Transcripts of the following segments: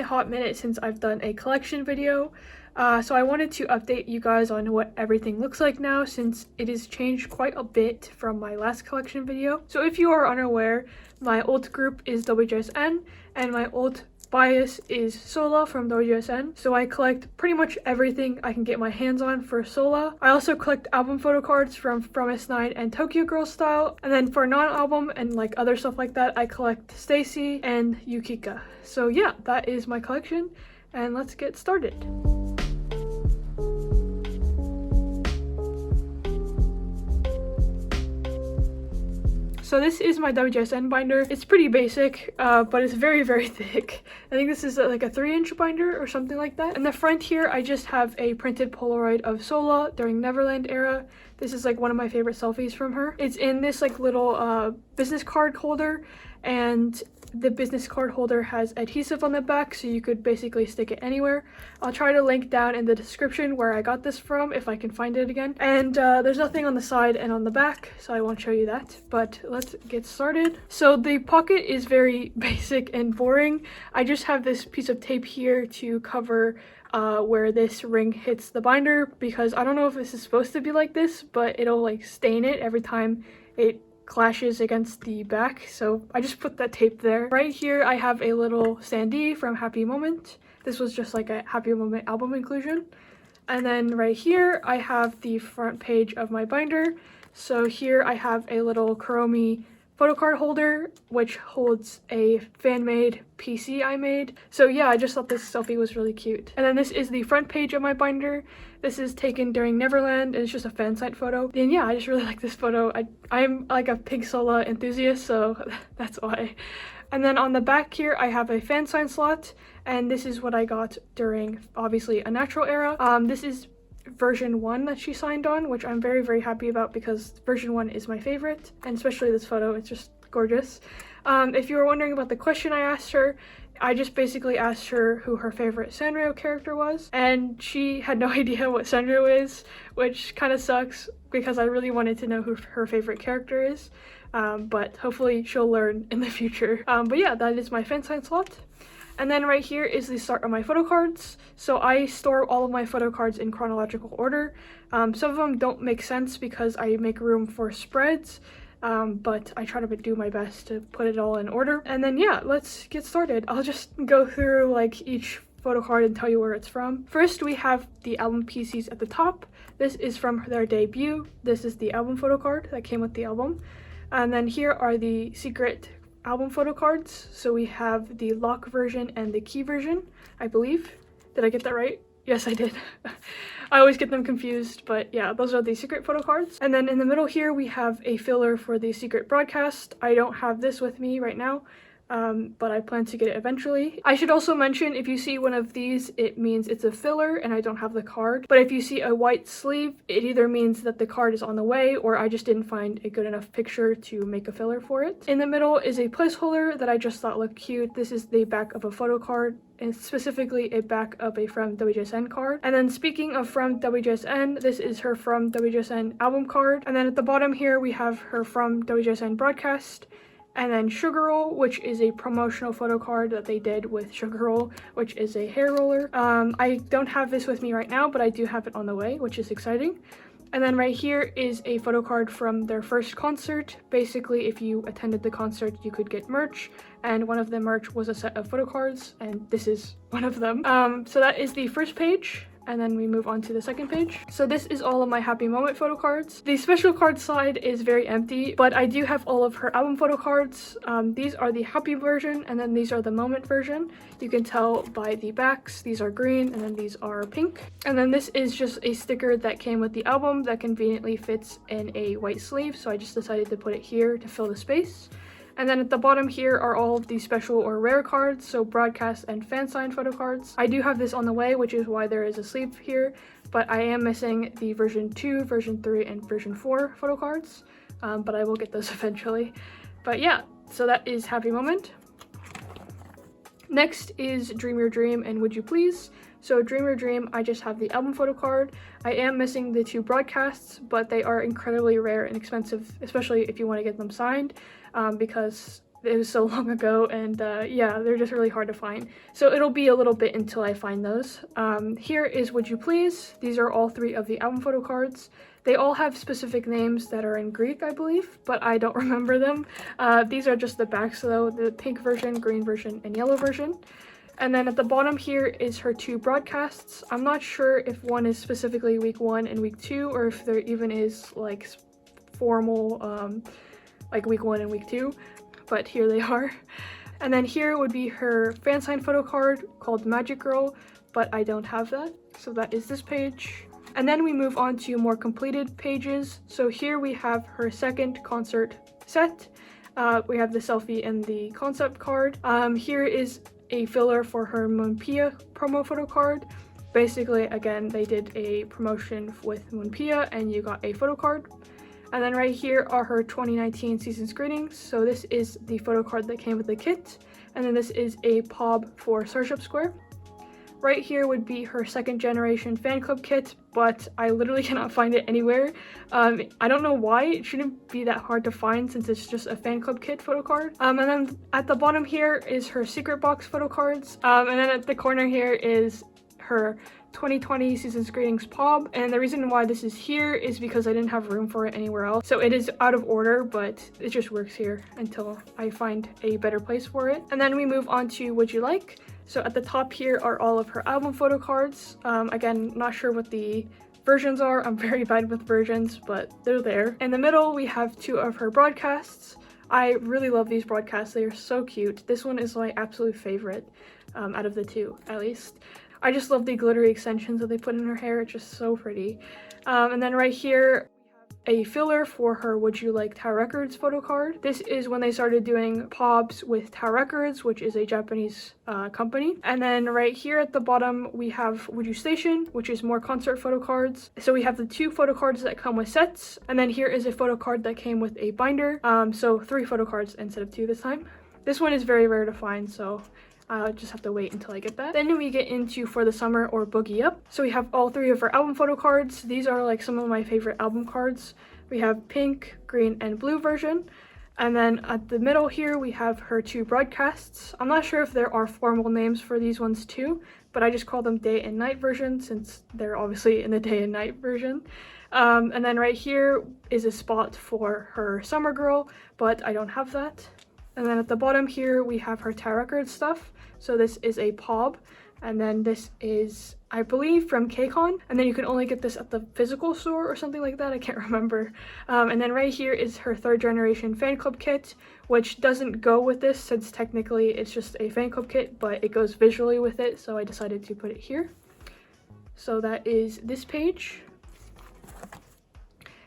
hot minute since I've done a collection video, so I wanted to update you guys on what everything looks like now since it has changed quite a bit from my last collection video. So if you are unaware, my alt group is wjsn and my alt bias is seola from wjsn. So I collect pretty much everything I can get my hands on for seola. I also collect album photo cards from S9 and Tokyo Girl Style, and then for non-album and like other stuff like that, I collect stayc and yukika. So yeah, that is my collection, and let's get started. So this is my WJSN binder. It's pretty basic, but it's very, very thick. I think this is like a 3-inch binder or something like that. In the front here, I just have a printed Polaroid of seola during Neverland era. This is like one of my favorite selfies from her. It's in this like little business card holder, and the business card holder has adhesive on the back, so you could basically stick it anywhere. I'll try to link down in the description where I got this from if I can find it again. And there's nothing on the side and on the back, so I won't show you that, but let's get started. So the pocket is very basic and boring. I just have this piece of tape here to cover where this ring hits the binder, because I don't know if this is supposed to be like this, but it'll like stain it every time it clashes against the back, so I just put that tape there. Right here I have a little standee from Happy Moment. This was just like a Happy Moment album inclusion. And then right here I have the front page of my binder. So here I have a little Kuromi photocard holder, which holds a fan-made PC I made. So yeah, I just thought this selfie was really cute. And then this is the front page of my binder. This is taken during Neverland, and it's just a fan site photo. And yeah, I just really like this photo. I'm like a pink seola enthusiast, so that's why. And then on the back here, I have a fan sign slot, and this is what I got during, obviously, a natural era. This is version 1 that she signed on, which I'm very, very happy about because version 1 is my favorite, and especially this photo, it's just gorgeous. If you were wondering about the question I asked her, I just basically asked her who her favorite Sanrio character was, and she had no idea what Sanrio is, which kind of sucks because I really wanted to know who her favorite character is, but hopefully she'll learn in the future. But yeah, that is my fan sign slot. And then right here is the start of my photo cards. So I store all of my photo cards in chronological order. Some of them don't make sense because I make room for spreads, but I try to do my best to put it all in order. And then yeah, let's get started. I'll just go through like each photo card and tell you where it's from. First, we have the album PCs at the top. This is from their debut. This is the album photo card that came with the album. And then here are the secret album photo cards. So we have the lock version and the key version, I believe. Did I get that right? Yes, I did. I always get them confused, but yeah, those are the secret photo cards. And then in the middle here, we have a filler for the secret broadcast. I don't have this with me right now, but I plan to get it eventually. I should also mention, if you see one of these, it means it's a filler and I don't have the card. But if you see a white sleeve, it either means that the card is on the way, or I just didn't find a good enough picture to make a filler for it. In the middle is a placeholder that I just thought looked cute. This is the back of a photo card, and specifically a back of a From WJSN card. And then speaking of From WJSN, this is her From WJSN album card. And then at the bottom here, we have her From WJSN broadcast. And then Sugar Roll, which is a promotional photo card that they did with Sugar Roll, which is a hair roller. I don't have this with me right now, but I do have it on the way, which is exciting. And then right here is a photo card from their first concert. Basically, if you attended the concert, you could get merch, and one of the merch was a set of photo cards, and this is one of them. So that is the first page. And then we move on to the second page. So this is all of my Happy Moment photo cards. The special card side is very empty, but I do have all of her album photo cards. These are the happy version, and then these are the moment version. You can tell by the backs, these are green, and then these are pink. And then this is just a sticker that came with the album that conveniently fits in a white sleeve, so I just decided to put it here to fill the space. And then at the bottom here are all of the special or rare cards, so broadcast and fan sign photo cards. I do have this on the way, which is why there is a sleeve here, but I am missing the version 2, version 3, and version 4 photo cards, but I will get those eventually. But yeah, so that is Happy Moment. Next is Dream Your Dream and Would You Please. So Dream Your Dream, I just have the album photo card. I am missing the 2 broadcasts, but they are incredibly rare and expensive, especially if you want to get them signed, because it was so long ago, and yeah, they're just really hard to find. So it'll be a little bit until I find those. Here is Would You Please. These are all 3 of the album photo cards. They all have specific names that are in Greek, I believe, but I don't remember them. These are just the backs though, the pink version, green version, and yellow version. And then at the bottom here is her 2 broadcasts. I'm not sure if one is specifically week 1 and week 2, or if there even is like formal like week 1 and week 2, but here they are. And then here would be her fan sign photo card called Magic Girl, but I don't have that, so that is this page. And then we move on to more completed pages. So here we have her 2nd concert set. We have the selfie and the concept card. Here is a filler for her muah promo photo card. Basically, again, they did a promotion with muah and you got a photo card. And then right here are her 2019 season's greetings. So this is the photo card that came with the kit. And then this is a POB for Starship Square. Right here would be her 2nd generation fan club kit, but I literally cannot find it anywhere. I don't know why. It shouldn't be that hard to find since it's just a fan club kit photo card. And then at the bottom here is her secret box photo cards. And then at the corner here is her 2020 season's greetings POB, and the reason why this is here is because I didn't have room for it anywhere else. So it is out of order, but it just works here until I find a better place for it. And then we move on to Would You Like. So at the top here are all of her album photo cards. Again, not sure what the versions are. I'm very bad with versions, but they're there. In the middle, we have 2 of her broadcasts. I really love these broadcasts. They are so cute. This one is my absolute favorite out of the 2, at least. I just love the glittery extensions that they put in her hair. It's just so pretty. And then right here, a filler for her Would You Like Tower Records photo card. This is when they started doing POBs with Tower Records, which is a Japanese company. And then right here at the bottom, we have Would You Station, which is more concert photo cards. So we have the 2 photo cards that come with sets. And then here is a photo card that came with a binder. So 3 photo cards instead of 2 this time. This one is very rare to find, so I'll just have to wait until I get that. Then we get into For the Summer or Boogie Up. So we have all 3 of her album photo cards. These are like some of my favorite album cards. We have pink, green, and blue version. And then at the middle here, we have her 2 broadcasts. I'm not sure if there are formal names for these ones too, but I just call them day and night version since they're obviously in the day and night version. And then right here is a spot for her Summer Girl, but I don't have that. And then at the bottom here, we have her Tower Records stuff. So this is a POB, and then this is, I believe, from KCON, and then you can only get this at the physical store or something like that. I can't remember. And then right here is her 3rd generation fan club kit, which doesn't go with this since technically it's just a fan club kit, but it goes visually with it, so I decided to put it here. So that is this page.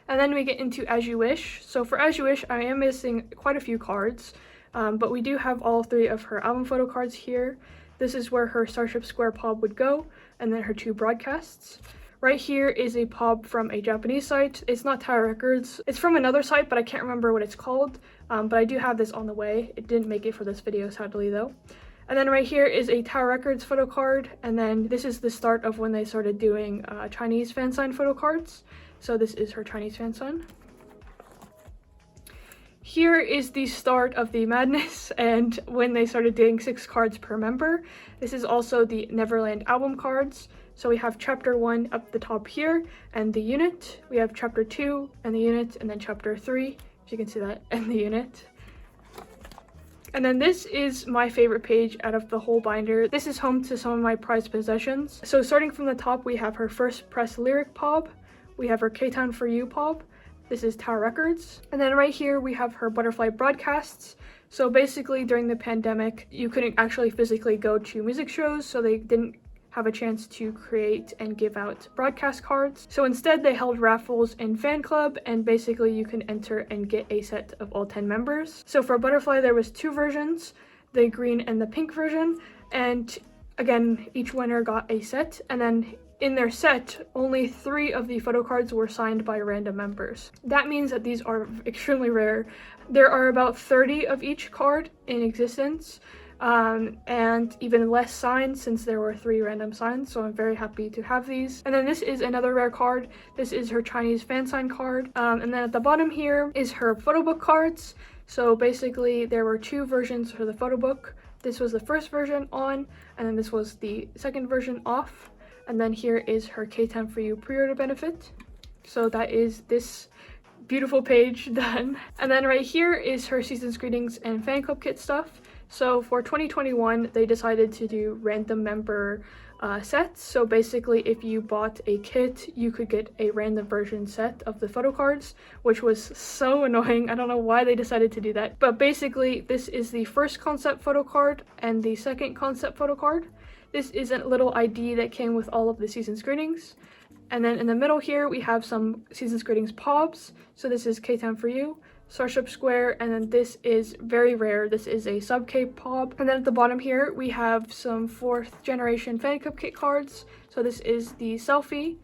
And then we get into As You Wish. So for As You Wish, I am missing quite a few cards. But we do have all 3 of her album photo cards here. This is where her Starship Square POB would go, and then her 2 broadcasts. Right here is a POB from a Japanese site. It's not Tower Records. It's from another site, but I can't remember what it's called. But I do have this on the way. It didn't make it for this video, sadly, though. And then right here is a Tower Records photo card, and then this is the start of when they started doing Chinese fan sign photo cards. So this is her Chinese fan sign. Here is the start of the madness and when they started doing 6 cards per member. This is also the Neverland album cards. So we have chapter 1 up the top here and the unit. We have chapter 2 and the unit, and then chapter 3, if you can see that, and the unit. And then this is my favorite page out of the whole binder. This is home to some of my prized possessions. So starting from the top, we have her first press lyric POB. We have her K-Town For You POB. This is Tower Records. And then right here we have her butterfly broadcasts. So basically during the pandemic, you couldn't actually physically go to music shows, so they didn't have a chance to create and give out broadcast cards. So instead they held raffles in fan club, and basically you can enter and get a set of all 10 members. So for butterfly there was 2 versions, the green and the pink version, and again each winner got a set, and then in their set, only 3 of the photo cards were signed by random members. That means that these are extremely rare. There are about 30 of each card in existence, and even less signs since there were 3 random signs, so I'm very happy to have these. And then this is another rare card. This is her Chinese fan sign card. And then at the bottom here is her photo book cards. So basically there were 2 versions for the photo book. This was the first version on, and then this was the second version off. And then here is her K10 for You pre-order benefit. So that is this beautiful page done. And then right here is her season's greetings and fan club kit stuff. So for 2021, they decided to do random member sets. So basically, if you bought a kit, you could get a random version set of the photo cards, which was so annoying. I don't know why they decided to do that. But basically, this is the first concept photo card and the second concept photo card. This is a little ID that came with all of the season's greetings. And then in the middle here, we have some season's greetings POBs. So this is K10 for You, Starship Square, and then this is very rare. This is a sub K-pop. And then at the bottom here, we have some 4th generation fan club kit cards. So this is the selfie,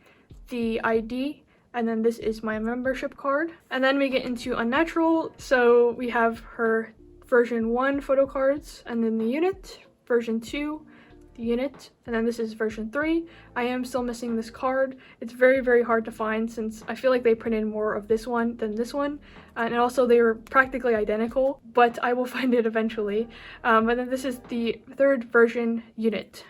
the ID, and then this is my membership card. And then we get into Unnatural. So we have her version 1 photo cards, and then the unit, version 2, the unit, and then this is version 3. I am still missing this card. It's very, very hard to find since I feel like they printed more of this one than this one, and also they were practically identical, but I will find it eventually. And then this is the 3rd version unit.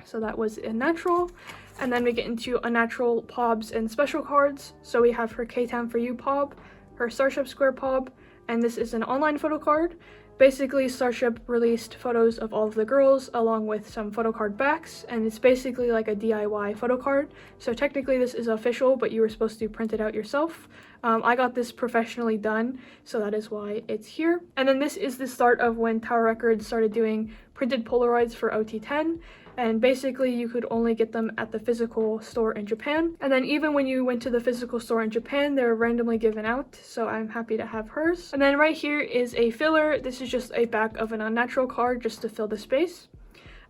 So that was Unnatural. And then we get into Unnatural POBs and special cards. So we have her K10 for You POB, her Starship Square POB, and this is an online photo card. Basically, Starship released photos of all of the girls along with some photo card backs, and it's basically like a DIY photo card. So technically this is official, but you were supposed to print it out yourself. I got this professionally done, so that is why it's here. And then this is the start of when Tower Records started doing printed Polaroids for OT10. And basically you could only get them at the physical store in Japan. And then even when you went to the physical store in Japan, they were randomly given out, so I'm happy to have hers. And then right here is a filler. This is just a back of an Unnatural card just to fill the space.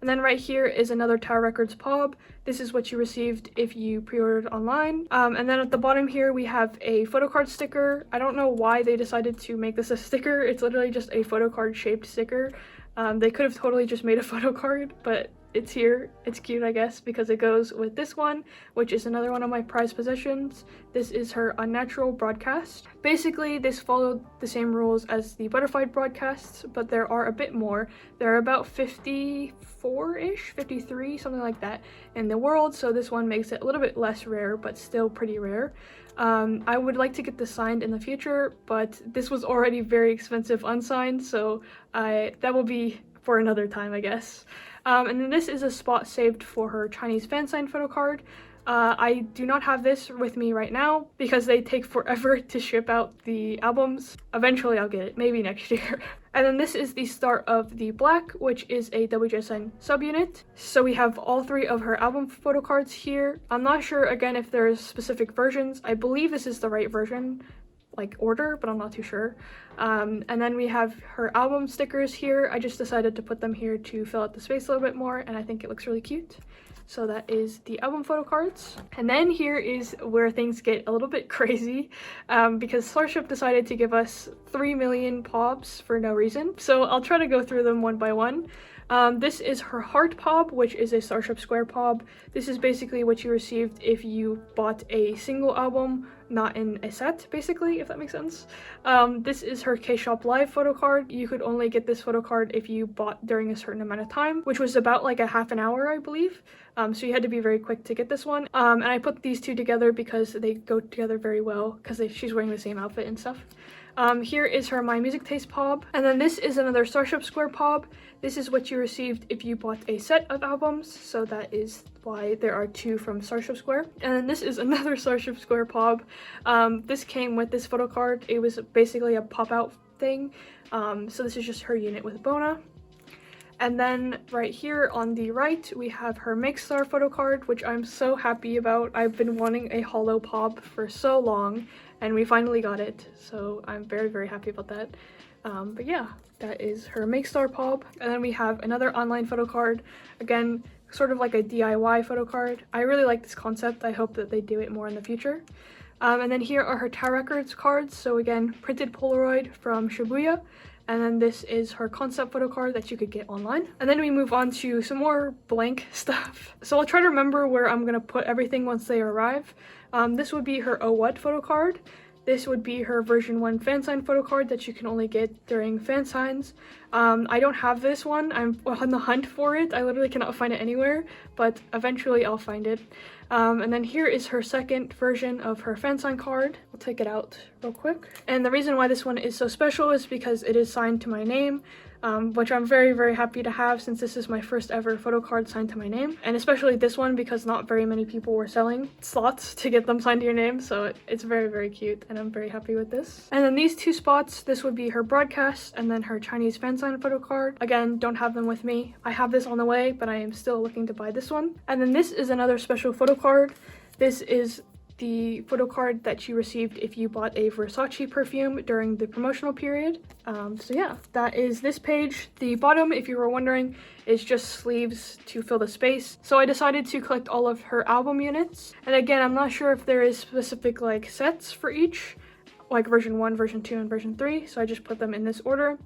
And then right here is another Tower Records POB. This is what you received if you pre-ordered online. And then at the bottom here, we have a photocard sticker. I don't know why they decided to make this a sticker. It's literally just a photocard shaped sticker. They could have totally just made a photocard, but it's here. It's cute, I guess, because it goes with this one, which is another one of my prized possessions. This is her Unnatural broadcast. Basically, this followed the same rules as the butterflied broadcasts, but there are a bit more. There are about 54-ish, 53, something like that in the world, so this one makes it a little bit less rare, but still pretty rare. I would like to get this signed in the future, but this was already very expensive unsigned, so that will be for another time, I guess. And then this is a spot saved for her Chinese fan sign photo card. I do not have this with me right now because they take forever to ship out the albums. Eventually I'll get it, maybe next year. And then this is the start of the Black, which is a wjsn subunit. So we have all 3 of her album photo cards here. I'm not sure again if there's specific versions. I believe this is the right version, like order, but I'm not too sure. And then we have her album stickers here. I just decided to put them here to fill out the space a little bit more, and I think it looks really cute. So that is the album photo cards. And then here is where things get a little bit crazy, because Starship decided to give us 3 million POBs for no reason. So I'll try to go through them one by one. This is her Heart POB, which is a Starship Square POB. This is basically what you received if you bought a single album, not in a set, basically, if that makes sense. This is her K-Shop Live photo card. You could only get this photo card if you bought during a certain amount of time, which was about like a half an hour, I believe. So you had to be very quick to get this one. And I put these 2 together because they go together very well, because she's wearing the same outfit and stuff. Here is her My Music Taste POB. And then this is another Starship Square POB. This is what you received if you bought a set of albums, so that is why there are 2 from Starship Square. And then this is another Starship Square POB. This came with this photo card. It was basically a pop-out thing. So this is just her unit with Bona. And then right here on the right, we have her Make Star photo card, which I'm so happy about. I've been wanting a holo POB for so long, and we finally got it. So I'm very, very happy about that. But yeah, that is her Make Star POB. And then we have another online photo card. Again, sort of like a DIY photo card. I really like this concept. I hope that they do it more in the future. And then here are her Tower Records cards. So again, printed Polaroid from Shibuya. And then this is her concept photo card that you could get online. And then we move on to some more blank stuff. So I'll try to remember where I'm gonna put everything once they arrive. This would be her Oh What photo card. This would be her version 1 fan sign photo card that you can only get during fan signs. I don't have this one. I'm on the hunt for it. I literally cannot find it anywhere, but eventually I'll find it. And then here is her second version of her fan sign card. I'll take it out real quick. And the reason why this one is so special is because it is signed to my name, which I'm very, very happy to have since this is my first ever photo card signed to my name. And especially this one because not very many people were selling slots to get them signed to your name. So it's very, very cute and I'm very happy with this. And then these two spots, this would be her broadcast and then her Chinese fan sign photo card. Again, don't have them with me. I have this on the way, but I am still looking to buy this one. And then this is another special photo card. This is the photo card that you received if you bought a Versace perfume during the promotional period. So yeah, that is this page. The bottom, if you were wondering, is just sleeves to fill the space. So I decided to collect all of her album units. And again, I'm not sure if there is specific like sets for each, like version 1, version 2, and version 3. So I just put them in this order.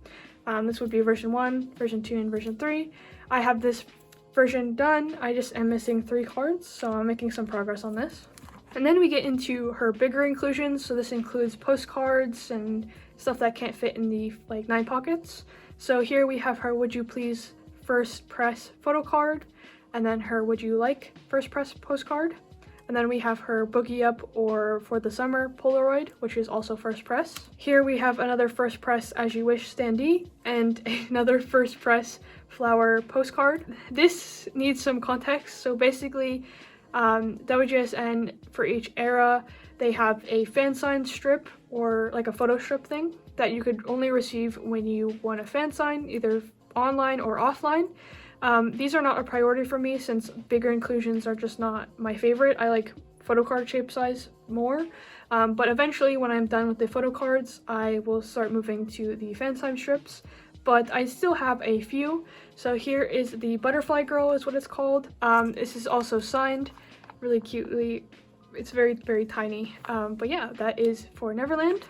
This would be version 1, version 2, and version 3. I have this version done. I just am missing 3 cards, so I'm making some progress on this. And then we get into her bigger inclusions. So this includes postcards and stuff that can't fit in the like 9 pockets. So here we have her Would You Please First Press photo card, and then her Would You Like First Press postcard. And then we have her Boogie Up or For the Summer Polaroid, which is also first press. Here we have another first press As You Wish standee and another first press flower postcard. This needs some context. So basically, wjsn, for each era, they have a fan sign strip or like a photo strip thing that you could only receive when you won a fan sign, either online or offline. These are not a priority for me since bigger inclusions are just not my favorite. I like photo card shape size more, but eventually when I'm done with the photo cards, I will start moving to the fan sign strips. But I still have a few. So here is the Butterfly Girl is what it's called. This is also signed really cutely. It's very, very tiny. But yeah, that is for Neverland.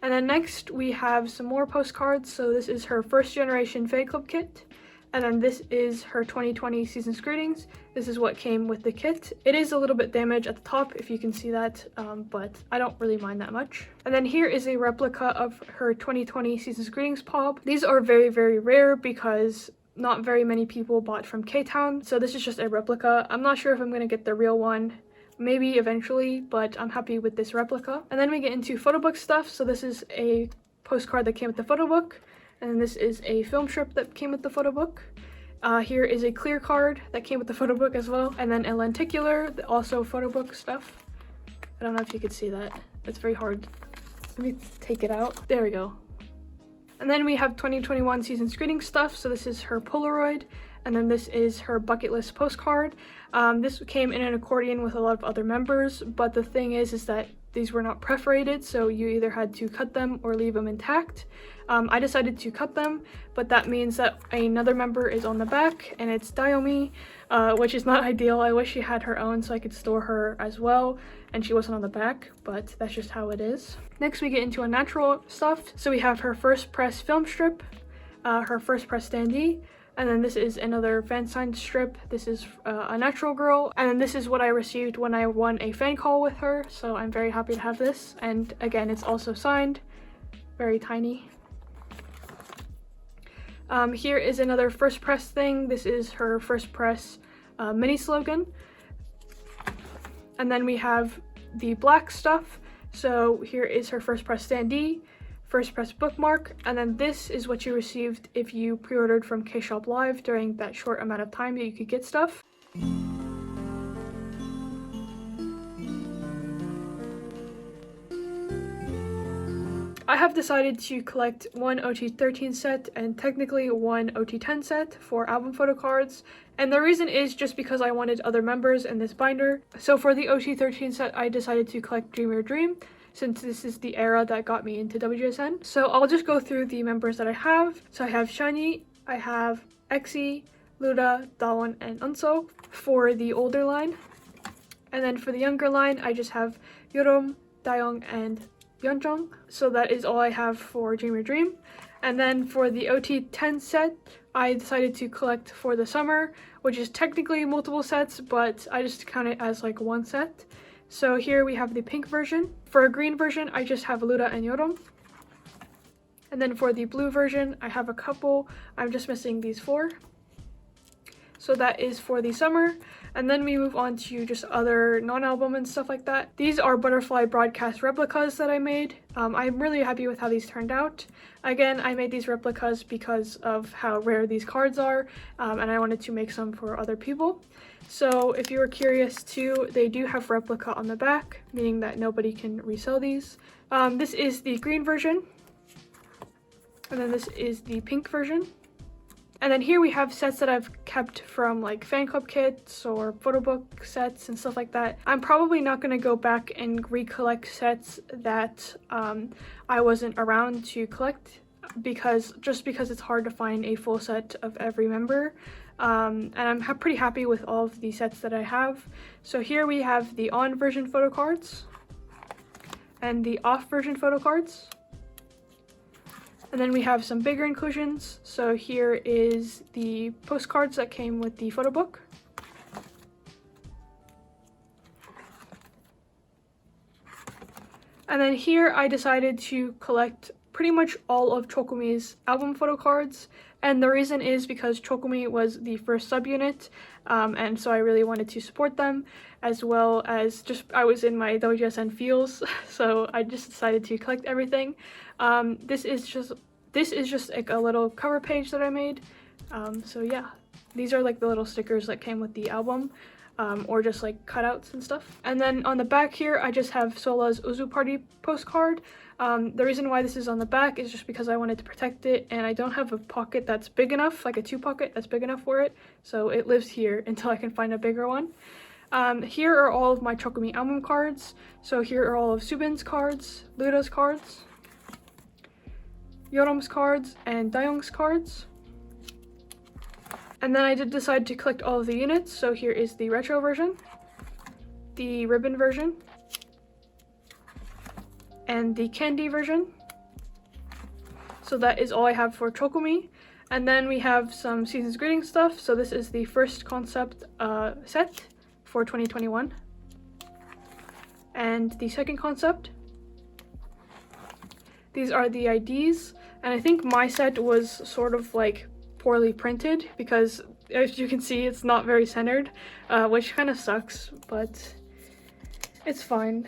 And then next we have some more postcards. So this is her first generation Fan Club kit. And then this is her 2020 Season's Greetings. This is what came with the kit. It is a little bit damaged at the top, if you can see that, but I don't really mind that much. And then here is a replica of her 2020 Season's Greetings pop. These are very, very rare because not very many people bought from K-Town, so this is just a replica. I'm not sure if I'm gonna get the real one, maybe eventually, but I'm happy with this replica. And then we get into photo book stuff. So this is a postcard that came with the photo book. And this is a film strip that came with the photo book. Here is a clear card that came with the photo book as well. And then a lenticular, also photo book stuff. I don't know if you could see that. It's very hard. Let me take it out. There we go. And then we have 2021 Season's Greetings stuff. So this is her Polaroid. And then this is her bucket list postcard. This came in an accordion with a lot of other members. But the thing is that these were not perforated, so you either had to cut them or leave them intact. I decided to cut them, but that means that another member is on the back, and it's Dayomi, which is not ideal. I wish she had her own so I could store her as well, and she wasn't on the back, but that's just how it is. Next, we get into a natural stuff. So we have her first press film strip, her first press standee, and then this is another fan sign strip. This is a natural girl, and then this is what I received when I won a fan call with her, so I'm very happy to have this. And again, it's also signed, very tiny. Here is another first press thing. This is her first press mini slogan. And then we have the black stuff. So here is her first press standee, first press bookmark, and then this is what you received if you pre-ordered from K-Shop Live during that short amount of time that you could get stuff. I have decided to collect one OT13 set and technically one OT10 set for album photo cards, and the reason is just because I wanted other members in this binder. So for the OT13 set, I decided to collect Dream Your Dream, since this is the era that got me into wjsn. So I'll just go through the members that I have. So I have Shiny, I have EXI, Luda, Dawon, and Unso for the older line. And then for the younger line, I just have Yorom, Dayoung, and Yeonjung. So that is all I have for Dream Your Dream. And then for the OT10 set, I decided to collect for the summer, which is technically multiple sets, but I just count it as like one set. So here we have the pink version. For a green version, I just have Luda and Yorom. And then for the blue version, I have a couple. I'm just missing these 4. So that is for the summer. And then we move on to just other non-album and stuff like that. These are butterfly broadcast replicas that I made. I'm really happy with how these turned out. Again, I made these replicas because of how rare these cards are, and I wanted to make some for other people. So if you were curious too, they do have replica on the back, meaning that nobody can resell these. This is the green version, and then this is the pink version. And then here we have sets that I've kept from like fan club kits or photo book sets and stuff like that. I'm probably not going to go back and recollect sets that I wasn't around to collect because it's hard to find a full set of every member. And I'm pretty happy with all of the sets that I have. So here we have the on version photo cards and the off version photo cards. And then we have some bigger inclusions. So here is the postcards that came with the photo book. And then here I decided to collect pretty much all of Chokumi's album photo cards. And the reason is because Chokumi was the first subunit, and so I really wanted to support them, as well as just I was in my wjsn feels, so I just decided to collect everything. This is just like a little cover page that I made. So yeah, these are like the little stickers that came with the album, or just like cutouts and stuff. And then on the back here, I just have Seola's Uzu Party postcard. The reason why this is on the back is just because I wanted to protect it, and I don't have a pocket that's big enough, like a 2 pocket that's big enough for it, so it lives here until I can find a bigger one. Here are all of my Chokumi album cards. So here are all of Subin's cards, Luda's cards, Yorom's cards, and Dayoung's cards. And then I did decide to collect all of the units, so here is the retro version, the ribbon version, and the candy version. So that is all I have for Chokumi. And then we have some Season's Greeting stuff. So this is the first concept set for 2021. And the second concept. These are the IDs. And I think my set was sort of like poorly printed because as you can see, it's not very centered, which kind of sucks, but it's fine.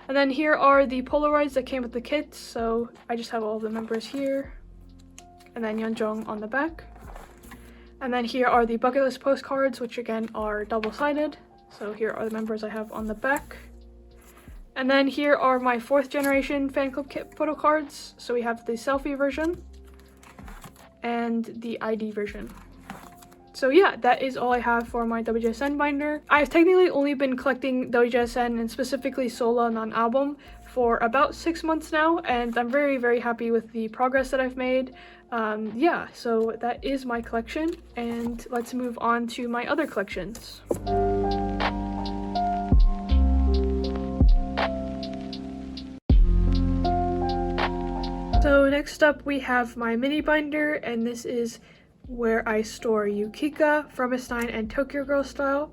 And then here are the Polaroids that came with the kit, so I just have all of the members here. And then Yeonjung on the back. And then here are the bucket list postcards, which again are double-sided. So here are the members I have on the back. And then here are my 4th generation fan club kit photo cards. So we have the selfie version and the ID version. So yeah, that is all I have for my wjsn binder. I've technically only been collecting wjsn and specifically seola non-album for about 6 months now, and I'm very, very happy with the progress that I've made. Yeah, so that is my collection, and let's move on to my other collections. So next up we have my mini binder, and this is where I store Yukika, From S9, and Tokyo Girl Style.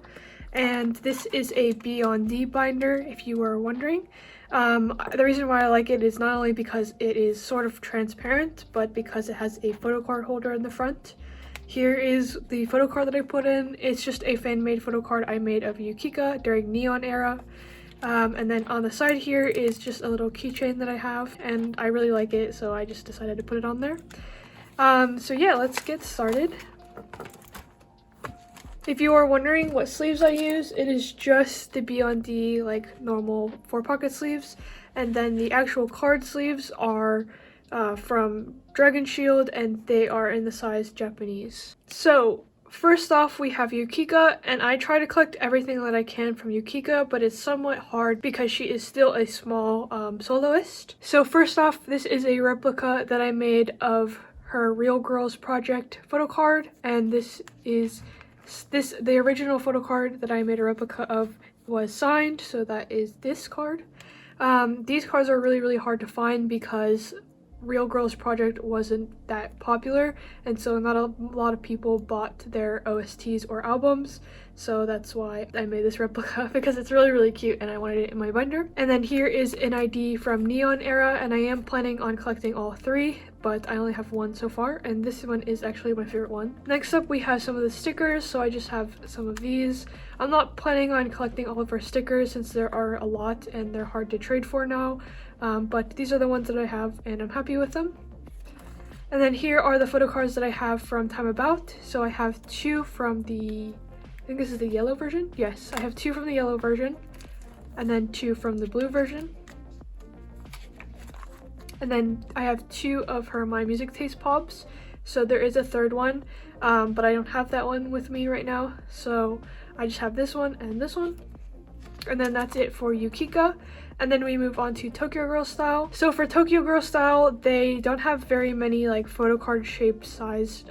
And this is a B on D binder, if you were wondering. The reason why I like it is not only because it is sort of transparent, but because it has a photocard holder in the front. Here is the photocard that I put in. It's just a fan-made photocard I made of Yukika during Neon era. And then on the side here is just a little keychain that I have, and I really like it, so I just decided to put it on there. So yeah, let's get started. If you are wondering what sleeves I use, it is just the B on D, like normal 4-pocket sleeves, and then the actual card sleeves are from Dragon Shield, and they are in the size Japanese. So first off, we have Yukika, and I try to collect everything that I can from Yukika, but it's somewhat hard because she is still a small soloist. So first off, this is a replica that I made of her Real Girls Project photocard, and the original photocard that I made a replica of was signed, so that is this card. These cards are really hard to find because Real Girls Project wasn't that popular, and so not a lot of people bought their OSTs or albums, so that's why I made this replica because it's really cute and I wanted it in my binder. And then here is an ID from Neon Era, and I am planning on collecting all 3, but I only have 1 so far, and this one is actually my favorite one. Next up we have some of the stickers, so I just have some of these. I'm not planning on collecting all of our stickers since there are a lot and they're hard to trade for now. But these are the ones that I have and I'm happy with them. And then here are the photo cards that I have from Time About. So I have 2 from the, I think this is the yellow version. Yes, I have 2 from the yellow version and then 2 from the blue version. And then I have 2 of her My Music Taste Pops. So there is a 3rd one, but I don't have that one with me right now. So I just have this one and this one. And then that's it for Yukika. And then we move on to Tokyo Girl Style. So for Tokyo Girl Style, they don't have very many like photo card shape sized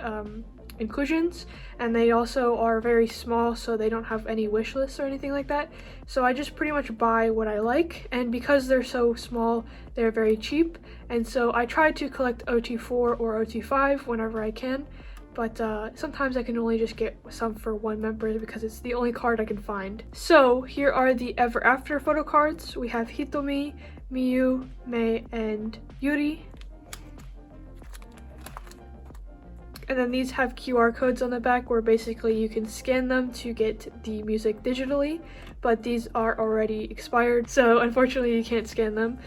inclusions, and they also are very small, so they don't have any wish lists or anything like that. So I just pretty much buy what I like, and because they're so small, they're very cheap. And so I try to collect OT4 or OT5 whenever I can. But sometimes I can only just get some for 1 member because it's the only card I can find. So here are the Ever After photo cards. We have Hitomi, Miyu, Mei, and Yuri. And then these have QR codes on the back where basically you can scan them to get the music digitally, but these are already expired, so unfortunately you can't scan them.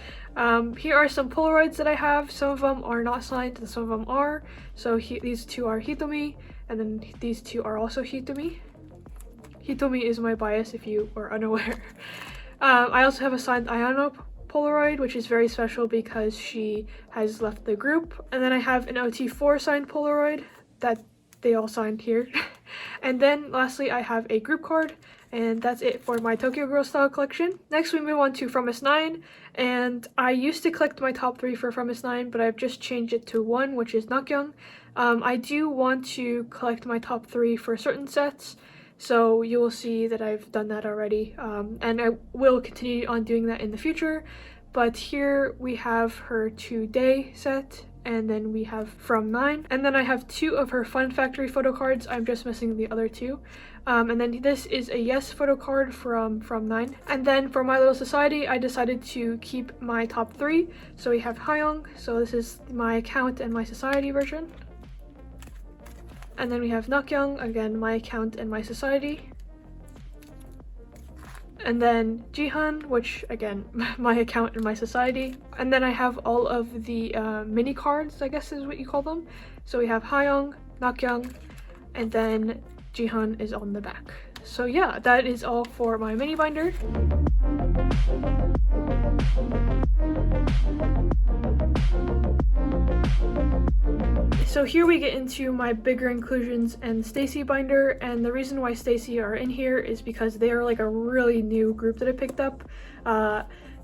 Here are some Polaroids that I have. Some of them are not signed and some of them are. So these 2 are Hitomi, and then these 2 are also Hitomi. Hitomi is my bias if you are unaware. I also have a signed Ayano Polaroid, which is very special because she has left the group. And then I have an OT4 signed Polaroid that they all signed here. And then lastly I have a group card, and that's it for my Tokyo Girl Style collection. Next we move on to From S9, and I used to collect my top 3 for From S9, but I've just changed it to 1, which is Nakyeong. I do want to collect my top 3 for certain sets, so you will see that I've done that already, and I will continue on doing that in the future. But here we have her 2-day set, and then we have From 9, and then I have 2 of her Fun Factory photo cards. I'm just missing the other 2. And then this is a Yes photo card from 9. And then for My Little Society, I decided to keep my top 3. So we have Hayoung, so this is my account and my society version. And then we have Nakyeong, again my account and my society. And then Jihan, which again my account and my society. And then I have all of the mini cards, I guess is what you call them. So we have Hayoung, Nakyeong, and then Jihan is on the back. So yeah, that is all for my mini binder. So here we get into my bigger inclusions and stayc binder, and the reason why stayc are in here is because they are like a really new group that I picked up.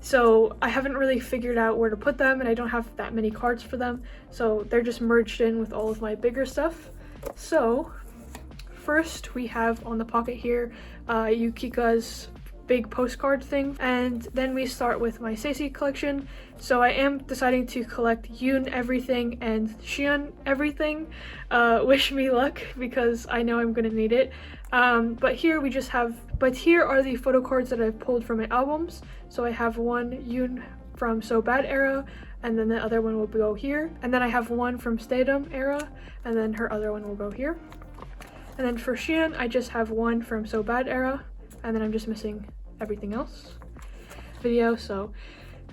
So I haven't really figured out where to put them, and I don't have that many cards for them, so they're just merged in with all of my bigger stuff. So first we have on the pocket here Yukika's big postcard thing, and then we start with my stayc collection. So I am deciding to collect Yoon everything and Xian everything. Wish me luck because I know I'm gonna need it. But here are the photo cards that I've pulled from my albums. So I have one Yoon from So Bad era, and then the other one will go here, and then I have one from Stardom era, and then her other one will go here. And then for Xian, I just have one from So Bad era, and then I'm just missing everything else video. So,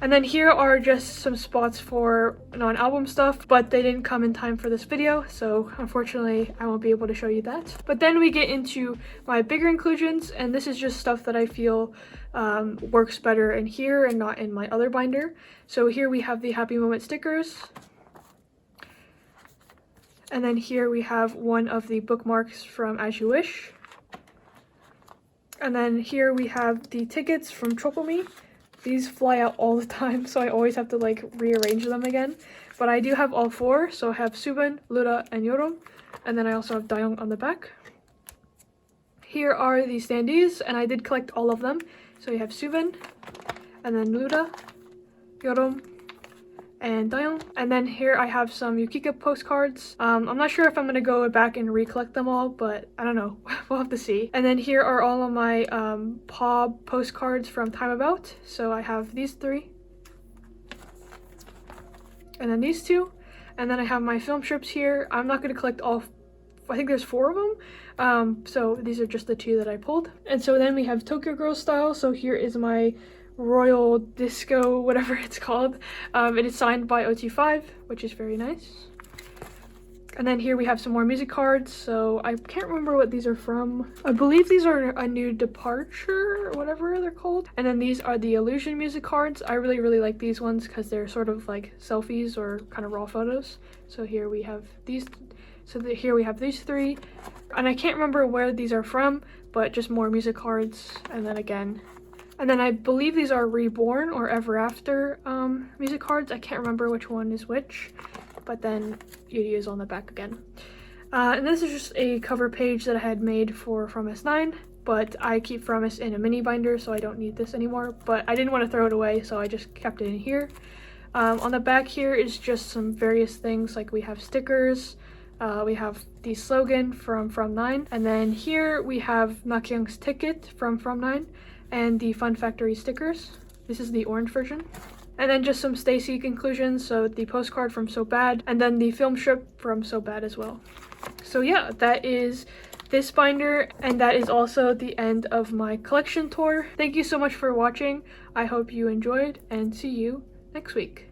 and then here are just some spots for non-album stuff, but they didn't come in time for this video, so unfortunately I won't be able to show you that. But then we get into my bigger inclusions, and this is just stuff that I feel works better in here and not in my other binder. So here we have the Happy Moment stickers, and then here we have one of the bookmarks from As You Wish. And then here we have the tickets from Chocomi. These fly out all the time, so I always have to like rearrange them again. But I do have all 4, so I have Subin, Lura, and Yorom. And then I also have Dayoung on the back. Here are the standees, and I did collect all of them. So you have Subin, and then Lura, 여름, and Daeong. And then here I have some Yukika postcards. I'm not sure if I'm gonna go back and recollect them all, but I don't know. We'll have to see. And then here are all of my pop postcards from Time About. So I have these 3. And then these 2. And then I have my film strips here. I'm not gonna collect all, I think there's 4 of them. So these are just the 2 that I pulled. And so then we have Tokyo Girl Style. So here is my Royal Disco, whatever it's called. It is signed by OT5, which is very nice. And then here we have some more music cards. So I can't remember what these are from. I believe these are a new departure or whatever they're called. And then these are the Illusion music cards. I really like these ones because they're sort of like selfies or kind of raw photos. So here we have these. Here we have these 3. And I can't remember where these are from, but just more music cards. And then again. And then I believe these are Reborn or Ever After music cards. I can't remember which one is which, but then YEYYYY is on the back again. And this is just a cover page that I had made for From S9, but I keep From S in a mini binder, so I don't need this anymore. But I didn't want to throw it away, so I just kept it in here. On the back here is just some various things, like we have stickers, we have the slogan from 9, and then here we have Nakyung's ticket from 9. And the Fun Factory stickers. This is the orange version. And then just some stayc conclusions, so the postcard from So Bad, and then the film strip from So Bad as well. So yeah, that is this binder, and that is also the end of my collection tour. Thank you so much for watching. I hope you enjoyed, and see you next week.